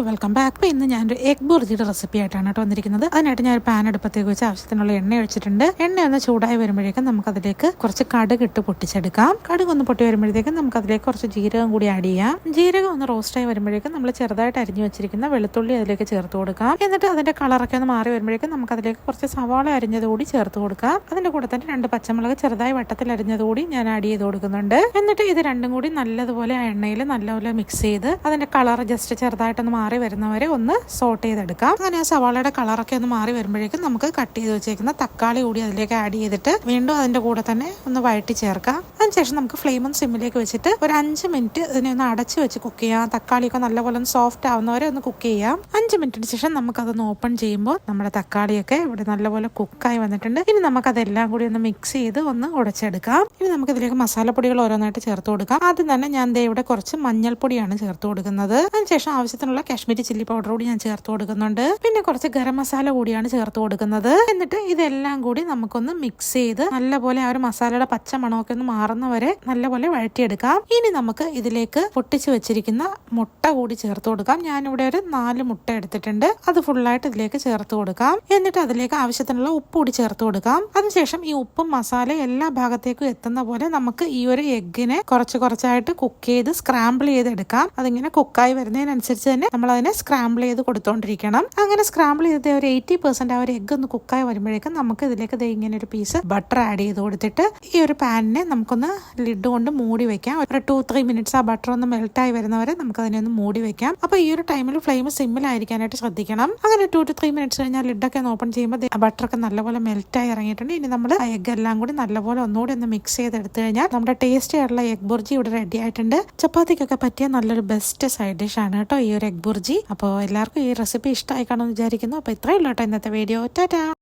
Welcome back. അപ്പോൾ ഇന്ന് ഞാനൊരു എഗ് ബുർജിയുടെ റെസിപ്പി ആയിട്ടാണ് കേട്ടോ വന്നിരിക്കുന്നത്. അതിനായിട്ട് ഞാൻ ഒരു പാൻ അടുപ്പത്തേക്ക് വെച്ച് ആവശ്യത്തിനുള്ള എണ്ണ ഒഴിച്ചിട്ടുണ്ട്. എണ്ണ ഒന്ന് ചൂടായി വരുമ്പോഴേക്കും നമുക്കതിലേക്ക് കുറച്ച് കടുക് ഇട്ട് പൊട്ടിച്ചെടുക്കാം. കടുക് ഒന്ന് പൊട്ടി വരുമ്പോഴത്തേക്കും നമുക്കതിലേക്ക് കുറച്ച് ജീരകം കൂടി ആഡ് ചെയ്യാം. ജീരകം ഒന്ന് റോസ്റ്റായി വരുമ്പോഴേക്കും നമ്മൾ ചെറുതായിട്ട് അരിഞ്ഞു വെച്ചിരിക്കുന്ന വെളുത്തുള്ളി അതിലേക്ക് ചേർത്ത് കൊടുക്കാം. എന്നിട്ട് അതിന്റെ കളറൊക്കെ ഒന്ന് മാറി വരുമ്പോഴേക്കും നമുക്കതിലേക്ക് കുറച്ച് സവാള അരിഞ്ഞത് കൂടി ചേർത്ത് കൊടുക്കാം. അതിന്റെ കൂടെ തന്നെ 2 പച്ചമുളക് ചെറുതായി വട്ടത്തിൽ അരിഞ്ഞത് കൂടി ഞാൻ ആഡ് ചെയ്ത് കൊടുക്കുന്നുണ്ട്. എന്നിട്ട് ഇത് രണ്ടും കൂടി നല്ലതുപോലെ ആ എണ്ണയിൽ നല്ലപോലെ മിക്സ് ചെയ്ത് അതിന്റെ കളർ ജസ്റ്റ് ചെറുതായിട്ടൊന്ന് മാറി വരുന്നവരെ ഒന്ന് സോട്ട് ചെയ്തെടുക്കാം. അങ്ങനെ ആ സവാളയുടെ കളറൊക്കെ ഒന്ന് മാറി വരുമ്പോഴേക്കും നമുക്ക് കട്ട് ചെയ്ത് വെച്ചേക്കുന്ന തക്കാളി കൂടി അതിലേക്ക് ആഡ് ചെയ്തിട്ട് വീണ്ടും അതിന്റെ കൂടെ തന്നെ ഒന്ന് വഴറ്റി ചേർക്കാം. അതിനുശേഷം നമുക്ക് ഫ്ലെയിമും സിമ്മിലേക്ക് വെച്ചിട്ട് ഒരു 5 മിനിറ്റ് ഇതിനെ ഒന്ന് അടച്ചു വെച്ച് കുക്ക് ചെയ്യാം. തക്കാളിയൊക്കെ നല്ലപോലെ ഒന്ന് സോഫ്റ്റ് ആവുന്നവരെ ഒന്ന് കുക്ക് ചെയ്യാം. 5 മിനിറ്റിന് ശേഷം നമുക്കതൊന്ന് ഓപ്പൺ ചെയ്യുമ്പോൾ നമ്മുടെ തക്കാളിയൊക്കെ ഇവിടെ നല്ലപോലെ കുക്കായി വന്നിട്ടുണ്ട്. ഇനി നമുക്കതെല്ലാം കൂടി ഒന്ന് മിക്സ് ചെയ്ത് ഒന്ന് ഉടച്ചെടുക്കാം. ഇനി നമുക്ക് ഇതിലേക്ക് മസാലപ്പൊടികൾ ഓരോന്നായിട്ട് ചേർത്ത് കൊടുക്കാം. ആദ്യം തന്നെ ഞാൻ ഇവിടെ കുറച്ച് മഞ്ഞൾപ്പൊടിയാണ് ചേർത്ത് കൊടുക്കുന്നത്. അതിനുശേഷം ആവശ്യത്തിനുള്ള കാശ്മീരി ചില്ലി പൗഡർ കൂടി ഞാൻ ചേർത്ത് കൊടുക്കുന്നുണ്ട്. പിന്നെ കുറച്ച് ഗരം മസാല കൂടിയാണ് ചേർത്ത് കൊടുക്കുന്നത്. എന്നിട്ട് ഇതെല്ലാം കൂടി നമുക്കൊന്ന് മിക്സ് ചെയ്ത് നല്ലപോലെ ആ ഒരു മസാലയുടെ പച്ച മണമൊക്കെ ഒന്ന് മാറുന്നവരെ നല്ലപോലെ വഴറ്റിയെടുക്കാം. ഇനി നമുക്ക് ഇതിലേക്ക് പൊട്ടിച്ചു വെച്ചിരിക്കുന്ന മുട്ട കൂടി ചേർത്ത് കൊടുക്കാം. ഞാനിവിടെ ഒരു 4 മുട്ട എടുത്തിട്ടുണ്ട്. അത് ഫുള്ളായിട്ട് ഇതിലേക്ക് ചേർത്ത് കൊടുക്കാം. എന്നിട്ട് അതിലേക്ക് ആവശ്യത്തിനുള്ള ഉപ്പ് കൂടി ചേർത്ത് കൊടുക്കാം. അതിനുശേഷം ഈ ഉപ്പും മസാല എല്ലാ ഭാഗത്തേക്കും എത്തുന്ന പോലെ നമുക്ക് ഈ ഒരു എഗ്ഗിനെ കുറച്ചായിട്ട് കുക്ക് ചെയ്ത് സ്ക്രാമ്പിൾ ചെയ്തെടുക്കാം. അതിങ്ങനെ കുക്കായി വരുന്നതിനനുസരിച്ച് തന്നെ നമ്മൾ അതിനെ സ്ക്രാമ്പിൾ ചെയ്ത് കൊടുത്തോണ്ടിരിക്കണം. അങ്ങനെ സ്ക്രാമ്പിൾ ചെയ്ത് ഒരു 80% ആ ഒരു എഗ്ഗ് ഒന്ന് കുക്കായി വരുമ്പോഴേക്കും നമുക്ക് ഇതിലേക്ക് ഇങ്ങനെ ഒരു പീസ് ബട്ടർ ആഡ് ചെയ്ത് കൊടുത്തിട്ട് ഈ ഒരു പാനിനെ നമുക്കൊന്ന് ലിഡ് കൊണ്ട് മൂടി വെക്കാം. ഒരു 2-3 മിനിറ്റ്സ് ആ ബട്ടർ ഒന്ന് മെൽറ്റായി വരുന്നവരെ നമുക്ക് അതിനെ ഒന്ന് മൂടി വെക്കാം. അപ്പൊ ഈ ഒരു ടൈമിൽ ഫ്ലെയിം സിമ്മിലായിരിക്കാനായിട്ട് ശ്രദ്ധിക്കണം. അങ്ങനെ 2-3 മിനിറ്റ്സ് കഴിഞ്ഞാൽ ലിഡൊക്കെ ഒന്ന് ഓപ്പൺ ചെയ്യുമ്പോൾ ബട്ടറൊക്കെ നല്ലപോലെ മെൽറ്റായി ഇറങ്ങിയിട്ടുണ്ട്. ഇനി നമ്മൾ ആ എഗ്ഗ് എല്ലാം കൂടി നല്ലപോലെ ഒന്നുകൂടി ഒന്ന് മിക്സ് ചെയ്തെടുത്തു കഴിഞ്ഞാൽ നമ്മുടെ ടേസ്റ്റി ആയിട്ടുള്ള എഗ് ബുർജി ഇവിടെ റെഡി ആയിട്ടുണ്ട്. ചപ്പാത്തിക്കൊക്കെ പറ്റിയ നല്ലൊരു ബെസ്റ്റ് സൈഡ് ഡിഷ് ആണ് കേട്ടോ ഈ ഒരു എഗ് ബുർജി. അപ്പോൾ എല്ലാവർക്കും ഈ റെസിപ്പി ഇഷ്ടമായി കാണുമെന്ന് വിചാരിക്കുന്നു. അപ്പോൾ ഇത്രയേ ഉള്ളൂ കേട്ടോ ഇന്നത്തെ വീഡിയോ. ടാറ്റാ.